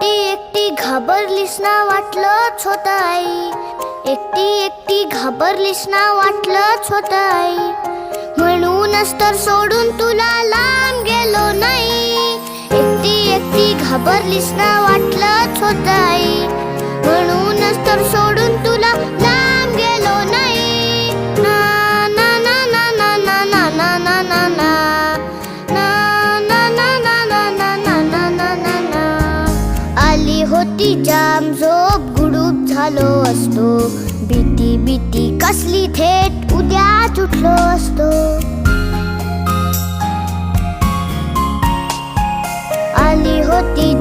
एकटी घाबरलीस ना वाटलंच होत आई, एकटी घाबरलीस ना वाटलंच होत आई. म्हणूनच तर सोडून तुला लांब गेलो नाही. एकटी घाबरलीस ना वाटलंच होत आई, म्हणूनच तर सोडून तुला लांब गेलो नाही. ना ना ना ना ना ना ना ना ना ना ना आली होती जाम झोप, गुडूप झालो असतो. भीती कसली थेट उद्याच उठलो असतो. आली होती